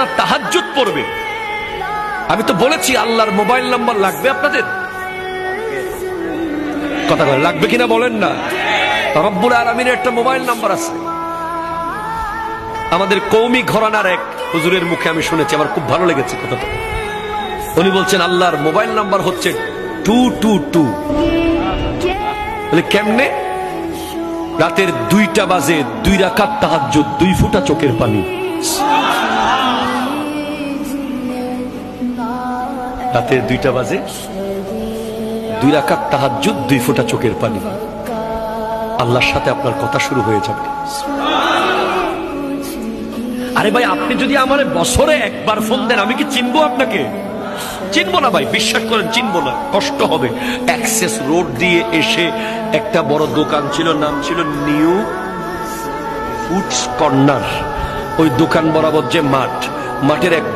যারা তাহাজ্জুদ পড়বে, আমি তো বলেছি আল্লাহর মোবাইল নাম্বার লাগবে আপনাদের, কথা বলে লাগবে কিনা বলেন না। রব্বুল আলামিনের একটা মোবাইল নাম্বার আছে। আমাদের কওমি ঘরানার এক হুজুরের মুখে আমি শুনেছি, আমার খুব ভালো লেগেছে কথাটা। উনি বলছেন আল্লাহর মোবাইল নাম্বার হচ্ছে 222। বলে কেমনে? রাতের 2টা বাজে 2 রাকাত তাহাজ্জুদ, 2 ফোঁটা চোখের পানি। রাতের 2টা বাজে 2 রাকাত তাহাজ্জুদ, 2 ফোঁটা চোখের পানি। আল্লাহর সাথে আপনার কথা শুরু হয়ে যাবে। আরে ভাই, আপনি যদি আমার বছরে একবার ফোন দেন, আমি কি চিনবো আপনাকে? চিনবো না ভাই, বিশ্বাস করেন চিনবো না, কষ্ট হবে। অ্যাক্সেস রোড দিয়ে এসে একটা বড় দোকান ছিল, নাম ছিল নিউ ফুডস কর্নার। ওই দোকান বরাবর যে মাঠ, মাঠের এক